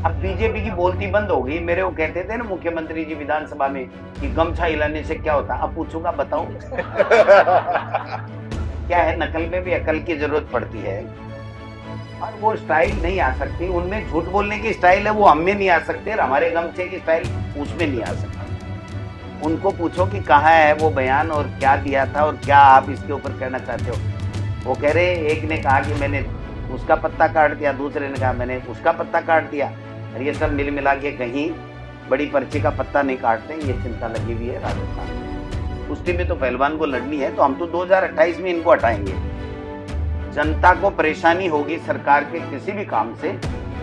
अब बीजेपी की बोलती बंद हो गई। मेरे वो कहते थे ना मुख्यमंत्री जी विधानसभा में कि गमछा हिलाने से क्या होता, अब पूछूंगा बताओ। क्या है, नकल में भी अकल की जरूरत पड़ती है और वो स्टाइल नहीं आ सकती। उनमें झूठ बोलने की स्टाइल है, वो हम में नहीं आ सकते, और हमारे गमछे की स्टाइल उसमें नहीं आ सकती। उनको पूछो कि कहाँ है वो बयान और क्या दिया था और क्या आप इसके ऊपर कहना चाहते हो। वो कह रहे, एक ने कहा कि मैंने उसका पत्ता काट दिया, दूसरे ने कहा मैंने उसका पत्ता काट दिया, और ये सब मिल मिला के कहीं बड़ी पर्ची का पत्ता नहीं काटते। ये चिंता लगी हुई है राजस्थान में। कुश्ती में तो पहलवान को लड़नी है, तो हम तो 2028 में इनको हटाएंगे। जनता को परेशानी होगी सरकार के किसी भी काम से,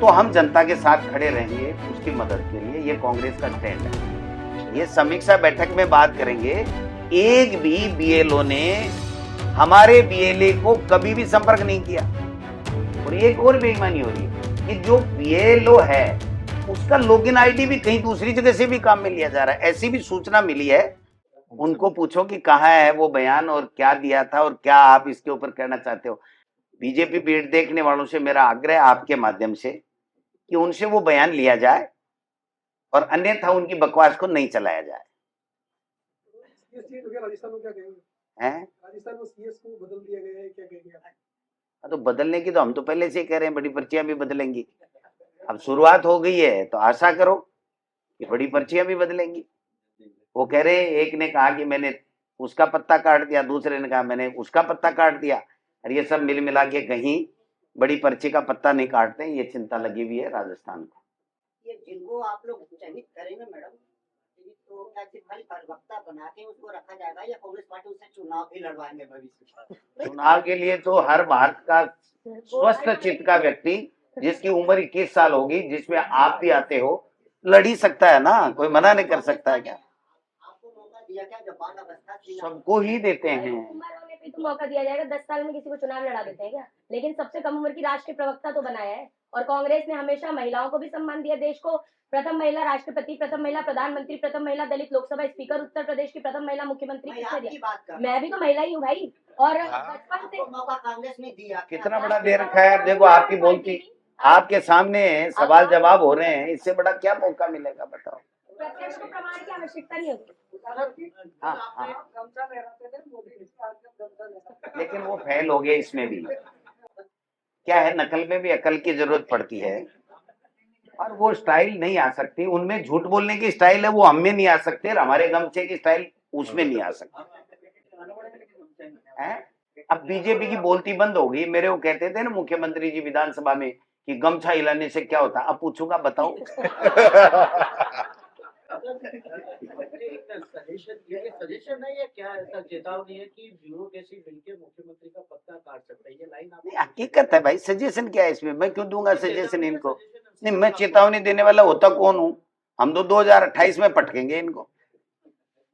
तो हम जनता के साथ खड़े रहेंगे उसकी मदद के लिए। ये कांग्रेस का स्टैंड है। ये समीक्षा बैठक में बात करेंगे। एक भी बीएलओ ने हमारे बीएलए को कभी भी संपर्क नहीं किया। और एक और बेईमानी हो रही है कि जो बीएलओ है उसका लॉगिन आईडी भी कहीं दूसरी जगह से भी काम में लिया जा रहा है, ऐसी भी सूचना मिली है। उनको पूछो कि कहाँ है वो बयान और क्या दिया था और क्या आप इसके ऊपर कहना चाहते हो। बीजेपी पीठ देखने वालों से मेरा आग्रह आपके माध्यम से कि उनसे वो बयान लिया जाए और अन्यथा उनकी बकवास को नहीं चलाया जाए। राजस्थान में क्या कहेंगे? हैं? राजस्थान में सीएस को बदल दिया गया है, क्या कहेंगे आप? तो बदलने की तो हम तो पहले से ही कह रहे हैं, बड़ी पर्चियां भी बदलेंगी। अब शुरुआत हो गई है तो आशा करो कि बड़ी पर्चियां भी बदलेंगी। वो कह रहे, एक ने कहा कि मैंने उसका पत्ता काट दिया, दूसरे ने कहा मैंने उसका पत्ता काट दिया, और ये सब मिल मिला के कहीं बड़ी पर्ची का पत्ता नहीं काटते। ये चिंता लगी हुई है राजस्थान को। ये जिनको आप लोग चयनित करेंगे मैडम, तो क्या सिर्फ खाली प्रवक्ता बना के उसको रखा जाएगा या कांग्रेस पार्टी उससे चुनाव भी लड़वाएंगे भविष्य में? चुनाव के लिए तो हर भारत का स्वस्थ चित्त का व्यक्ति जिसकी उम्र 21 साल होगी, जिसमें आप भी आते हो, लड़ ही सकता है ना, कोई मना नहीं कर सकता है क्या? आपको मौका दिया क्या जब बाल अवस्था थी? सबको ही देते हैं। उम्र होने पे तो मौका दिया जाएगा। 10 साल में किसी को चुनाव लड़ा देते हैं क्या? लेकिन सबसे कम उम्र की राष्ट्रीय प्रवक्ता तो बनाया है। और कांग्रेस ने हमेशा महिलाओं को भी सम्मान दिया। देश को प्रथम महिला राष्ट्रपति, प्रथम महिला प्रधानमंत्री, प्रथम महिला दलित लोकसभा स्पीकर, उत्तर प्रदेश की प्रथम महिला मुख्यमंत्री मैं किसने आपकी दिया? बात कर मैं भी तो महिला ही हूँ भाई। और बचपन से आपको मौका कांग्रेस ने दिया। कितना बड़ा दे रखा है। अब देखो आपकी बोलती, आपके सामने सवाल जवाब हो रहे हैं, इससे बड़ा क्या मौका मिलेगा बताओ। प्रत्यक्ष को प्रमाण की आवश्यकता नहीं होती। हाँ, हाँ। लेकिन वो फेल हो गए इसमें भी। क्या है, नकल में भी अकल की जरूरत पड़ती है और वो स्टाइल नहीं आ सकती। उनमें झूठ बोलने की स्टाइल है, वो हम में नहीं आ सकते, और हमारे गमछे की स्टाइल उसमें नहीं आ सकती है। अब बीजेपी की बोलती बंद हो गई। मेरे वो कहते थे ना मुख्यमंत्री जी विधानसभा में कि गमछा हिलाने से क्या होता, अब पूछूंगा बताओ। सजेशन नहीं है क्या, ऐसा चेतावनी है कि ब्यूरोक्रेसी मिलकर मुख्यमंत्री का पत्ता काट सकता है, ये लाइन आप? नहीं, हकीकत है भाई, सजेशन क्या है इसमें, मैं क्यों दूंगा सजेशन इनको। नहीं, मैं चेतावनी देने वाला होता कौन हूँ? हम तो 2028 में पटकेंगे इनको।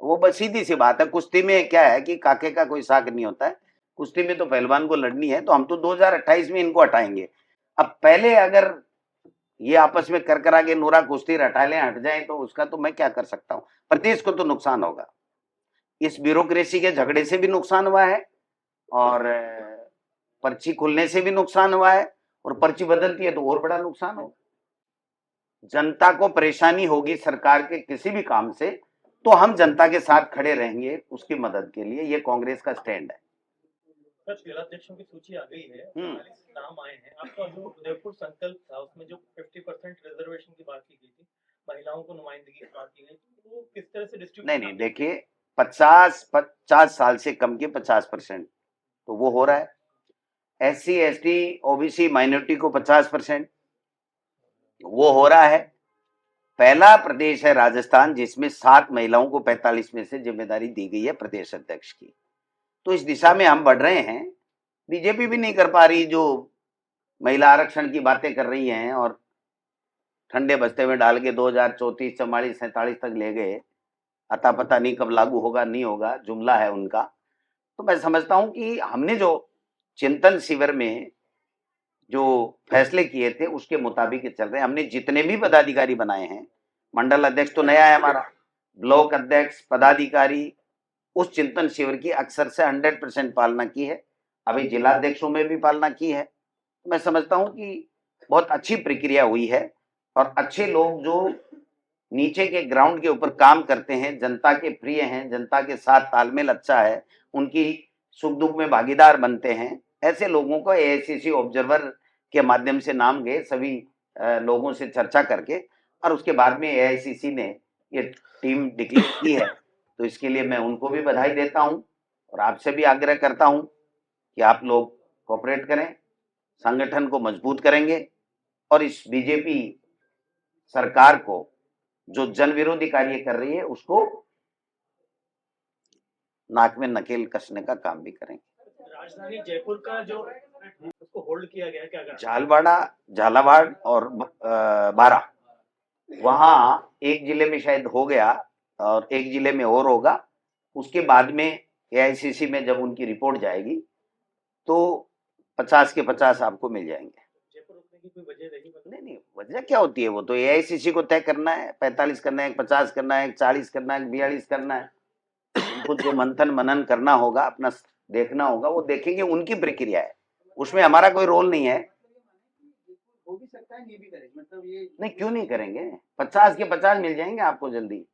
वो बस सीधी सी बात है। कुश्ती में क्या है कि काके का कोई साक नहीं होता है। कुश्ती में तो पहलवान को लड़नी है, तो हम तो 2028 में इनको हटाएंगे। अब पहले अगर ये आपस में कर करा के नूरा कुश्ती हटा लें, हट जाए, तो उसका तो मैं क्या कर सकता हूँ। प्रदेश को तो नुकसान होगा, इस ब्यूरोक्रेसी के झगड़े से भी नुकसान हुआ है, और पर्ची खुलने से भी नुकसान हुआ है, और पर्ची बदलती है तो और बड़ा नुकसान होगा। जनता को परेशानी होगी सरकार के किसी भी काम से, तो हम जनता के साथ खड़े रहेंगे उसकी मदद के लिए। ये कांग्रेस का स्टैंड है। सर, जिलाध्यक्षों की सूची आ गई है, 45 नाम आए हैं। आपका जो उदयपुर संकल्प था उसमें जो 50% रिजर्वेशन की बात की गई थी, महिलाओं को नुमाइंदगी की बात की गई थी, वो किस तरह से डिस्ट्रीब्यूट? नहीं, देखिए, 50 साल से कम के 50%, तो वो हो रहा है। SC ST OBC माइनॉरिटी को 50%, वो हो रहा है। पहला प्रदेश है राजस्थान जिसमें 7 महिलाओं को 45 में से जिम्मेदारी दी गई है प्रदेश अध्यक्ष की। तो इस दिशा में हम बढ़ रहे हैं। बीजेपी भी नहीं कर पा रही, जो महिला आरक्षण की बातें कर रही हैं और ठंडे बस्ते में डाल के 2034, 44, 47 तक ले गए। अता पता नहीं कब लागू होगा, नहीं होगा, जुमला है उनका। तो मैं समझता हूं कि हमने जो चिंतन शिविर में जो फैसले किए थे उसके मुताबिक चल रहे हैं। हमने जितने भी पदाधिकारी बनाए हैं, मंडल अध्यक्ष तो नया है हमारा, ब्लॉक अध्यक्ष, पदाधिकारी, उस चिंतन शिविर की अक्सर से 100% पालना की है। अभी जिलाध्यक्षों में भी पालना की है। मैं समझता हूं कि बहुत अच्छी प्रक्रिया हुई है और अच्छे लोग जो नीचे के ग्राउंड के ऊपर काम करते हैं, जनता के प्रिय हैं, जनता के साथ तालमेल अच्छा है, उनकी सुख दुख में भागीदार बनते हैं, ऐसे लोगों को एआईसीसी ऑब्जर्वर के माध्यम से नाम गए सभी लोगों से चर्चा करके, और उसके बाद में एआईसीसी ने ये टीम डिक्लेयर की है। तो इसके लिए मैं उनको भी बधाई देता हूं और आपसे भी आग्रह करता हूं कि आप लोग कोऑपरेट करें, संगठन को मजबूत करेंगे और इस बीजेपी सरकार को जो जन विरोधी कार्य कर रही है उसको नाक में नकेल कसने का काम भी करेंगे। राजधानी जयपुर का जो उसको होल्ड किया गया है, क्या करें? झालावाड़ और बारा, वहां एक जिले में शायद हो गया और एक जिले में और होगा। उसके बाद में एआईसीसी में जब उनकी रिपोर्ट जाएगी तो 50 के 50 आपको मिल जाएंगे। जयपुर रुकने की कोई वजह रही? नहीं, वजह क्या होती है, वो तो एआईसीसी को तय करना है। 45 करना है, 50 करना है, 40 करना है, 42 करना है। उनको जो मंथन मनन करना होगा, अपना देखना होगा, वो देखेंगे, उनकी प्रक्रिया है, उसमें हमारा कोई रोल नहीं है। हो भी सकता है, नहीं भी करेंगे, मतलब ये नहीं, क्यों नहीं करेंगे? 50 के 50 मिल जाएंगे आपको जल्दी,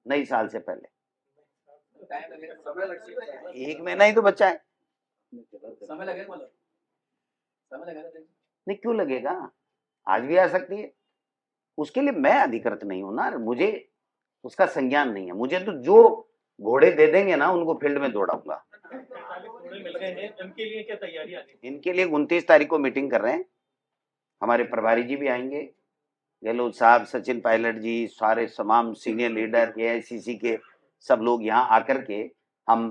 नई साल से पहले। समय लग सकता है। 1 महीना ही तो बचा है। समय लगेगा, मतलब समय लगेगा। नहीं, क्यों लगेगा? आज भी आ सकती है। उसके लिए मैं अधिकृत नहीं हूं ना, मुझे उसका संज्ञान नहीं है। मुझे तो जो घोड़े दे देंगे ना उनको फील्ड में दौड़ाऊंगा। 45 घोड़े मिल गए हैं, इनके लिए क्या तैयारी आगे? इनके लिए 29 तारीख को मीटिंग कर रहे हैं। हमारे प्रभारी जी भी आएंगे, गहलोत साहब, सचिन पायलट जी, सारे तमाम सीनियर लीडर एआईसीसी के सब लोग यहाँ आकर के हम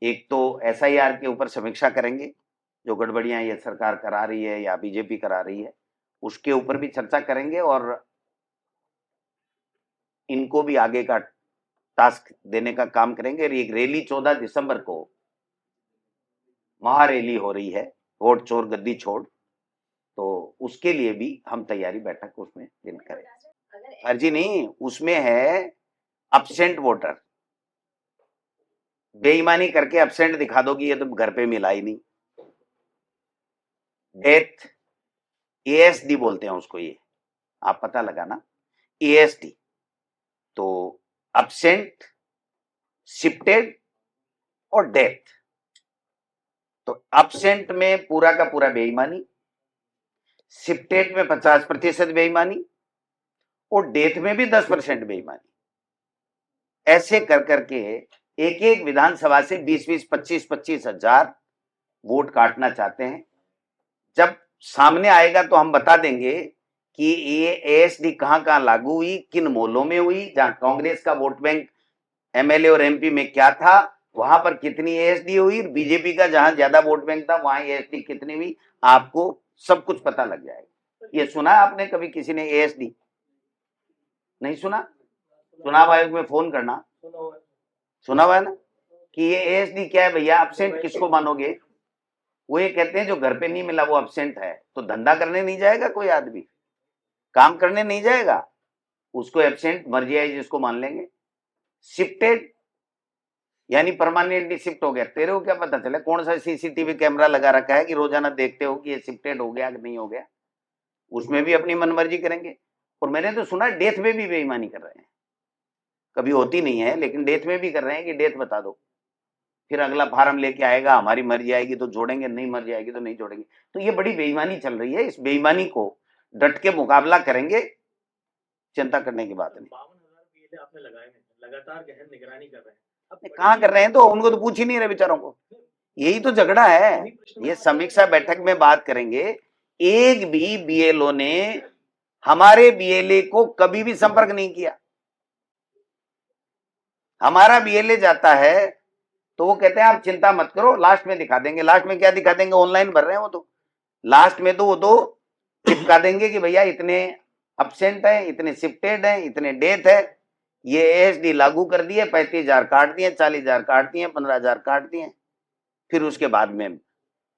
एक तो एसआईआर के ऊपर समीक्षा करेंगे, जो गड़बड़ियां ये सरकार करा रही है या बीजेपी करा रही है, उसके ऊपर भी चर्चा करेंगे और इनको भी आगे का टास्क देने का काम करेंगे। और एक रैली 14 दिसंबर को महारैली हो रही है, वोट चोर गद्दी छोड़, तो उसके लिए भी हम तैयारी बैठक उसमें दिन करेंगे। फर्जी नहीं, उसमें है अब्सेंट वोटर। बेईमानी करके अब्सेंट दिखा दोगी, ये तो घर पे मिला ही नहीं। डेथ, एएसडी बोलते हैं उसको, ये आप पता लगाना, एएसडी। तो अब्सेंट, शिफ्टेड और डेथ। तो अब्सेंट में पूरा का पूरा बेईमानी, शिफ्टेड में 50% बेईमानी और डेथ में भी 10% बेईमानी। ऐसे कर करके एक एक विधानसभा से 20-20, 25-25 हजार वोट काटना चाहते हैं। जब सामने आएगा तो हम बता देंगे कि ये एएसडी कहां लागू हुई, किन मोहल्लों में हुई, जहां कांग्रेस का वोट बैंक एमएलए और एमपी में क्या था, वहां पर कितनी एएसडी हुई, बीजेपी का जहां ज्यादा वोट बैंक था वहां एएसडी कितनी हुई, आपको सब कुछ पता लग जाएगा। ये सुना आपने कभी किसी ने एएसडी? नहीं सुना? चुनाव आयोग में फोन करना, सुना हुआ है ना कि ये एएसडी क्या है भैया, अब्सेंट किसको मानोगे? वो ये कहते हैं जो घर पे नहीं मिला वो अब्सेंट है। तो धंधा करने नहीं जाएगा कोई आदमी, काम करने नहीं जाएगा, उसको एब्सेंट मर्जी आई जिसको मान लेंगे। शिफ्टेड यानी परमानेंटली शिफ्ट हो गया। तेरे को क्या पता चला कौन सा सीसीटीवी कैमरा लगा रखा है कि रोजाना देखते हो कि ये शिफ्टेड हो गया कि नहीं हो गया? उसमें भी अपनी मनमर्जी करेंगे। और मैंने तो सुना डेथ में भी बेईमानी कर रहे हैं, कभी होती नहीं है लेकिन डेथ में भी कर रहे हैं कि डेथ बता दो, फिर अगला फार्म लेके आएगा, हमारी मर्जी आएगी तो जोड़ेंगे, नहीं मर्जी आएगी तो नहीं जोड़ेंगे। तो ये बड़ी बेईमानी चल रही है। इस बेईमानी को डट के मुकाबला करेंगे, चिंता करने की बात नहीं। 52,000 पीएलए आपने लगाए हैं, लगातार गहन निगरानी कर रहे हैं। अब कहाँ कर रहे हैं? तो उनको तो पूछ ही नहीं रहे बेचारों को। यही तो झगड़ा है। ये समीक्षा बैठक में बात करेंगे। एक भी बीएलओ ने हमारे बीएलए को कभी भी संपर्क नहीं किया। हमारा बीएलए जाता है तो वो कहते हैं आप चिंता मत करो, लास्ट में दिखा देंगे। लास्ट में क्या दिखा देंगे? ऑनलाइन भर रहे हैं वो तो। लास्ट में तो वो तो चिपका देंगे कि भैया इतने अब्सेंट है, इतने शिफ्टेड है, इतने डेथ है, ये एएसडी लागू कर दिए, 35,000 काट दिए, 40,000 काट दिए, 15,000 काट दिए। फिर उसके बाद में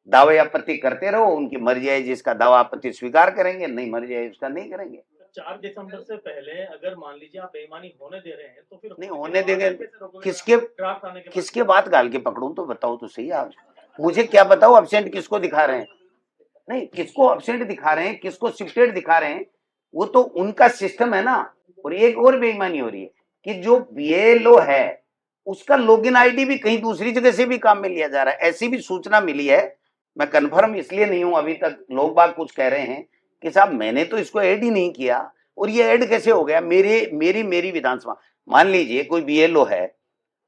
दावे आपत्ति करते रहो, उनकी मर्जी है, जिसका दावा आपत्ति स्वीकार करेंगे, नहीं मर्जी है उसका नहीं करेंगे। 4 दिसंबर से पहले अगर मान लीजिए आप बेईमानी होने दे रहे हैं तो फिर नहीं होने देंगे। किसके बात गाल के पकड़ूं तो बताओ तो सही आप। मुझे क्या बताओ अब्सेंट किसको दिखा रहे हैं? नहीं, किसको एब्सेंट दिखा रहे हैं, किसको शिफ्टेड दिखा रहे हैं, वो तो उनका सिस्टम है ना। और एक और बेईमानी हो रही है कि जो बीएलओ है उसका लॉगिन आईडी भी कहीं दूसरी जगह से भी काम में लिया जा रहा है, ऐसी भी सूचना मिली है। मैं कंफर्म इसलिए नहीं हूं, अभी तक लोग बाग कुछ कह रहे हैं कि साहब मैंने तो इसको ऐड ही नहीं किया, और ये ऐड कैसे हो गया मेरी विधानसभा। मान लीजिए कोई बीएलओ है,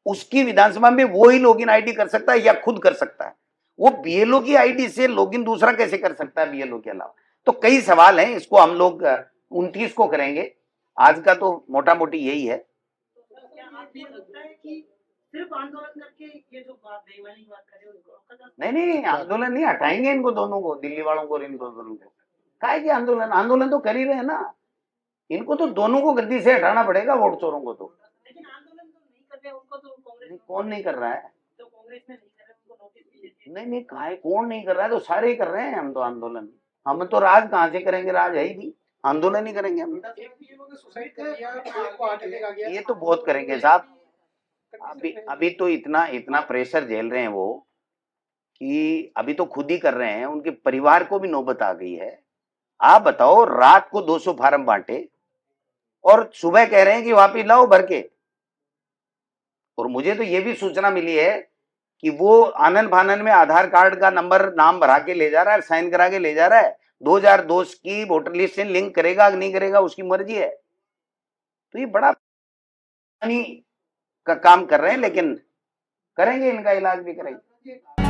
उसकी विधानसभा में वो ही लॉगिन आईडी कर सकता है या खुद कर सकता है, वो बीएलओ की आईडी से लॉगिन दूसरा कैसे कर सकता है बीएलओ के अलावा। तो कई सवाल हैं, इसको हम लोग 29 को करेंगे, आज का तो मोटा मोटी यही है। क्या आपको लगता है कि सिर्फ आंदोलन करके ये जो बात बेईमानी की बात कर रहे हो उनको रोका जा सकता है? नहीं आंदोलन नहीं, हटाएंगे इनको दोनों को, दिल्ली वालों को और इनको दोनों को। काहे कि आंदोलन तो कर ही रहे हैं ना, इनको तो दोनों को गद्दी से हटाना पड़ेगा, वोट चोरों को तो। लेकिन आंदोलन तो नहीं कर रहे उनको तो कांग्रेस कौन नहीं कर रहा है? तो कांग्रेस में नहीं कर रहे उनको नोटिस भी देती है। नहीं काहे कौन नहीं कर रहा है, तो सारे ही कर रहे हैं। हम तो आंदोलन, हम तो राज कहाँ से करेंगे, राज है ही नहीं, आंदोलन ही करेंगे हम। एक बीएलओ ने सुसाइड कर लिया, एक को हार्ट अटैक आ गया। ये तो बहुत करेंगे साहब, अभी तो इतना प्रेशर झेल रहे हैं वो कि अभी तो खुद ही कर रहे हैं, उनके परिवार को भी नौबत आ गई है। आप बताओ, रात को 200 फार्म बांटे और सुबह कह रहे हैं कि वापिस लाओ भर के। और मुझे तो ये भी सूचना मिली है कि वो आनन फानन में आधार कार्ड का नंबर नाम भरा के ले जा रहा है, साइन करा के ले जा रहा है, 2002 की वोटर लिस्ट से लिंक करेगा कि नहीं करेगा उसकी मर्जी है। तो ये बड़ा का काम कर रहे हैं, लेकिन करेंगे, इनका इलाज भी करेंगे।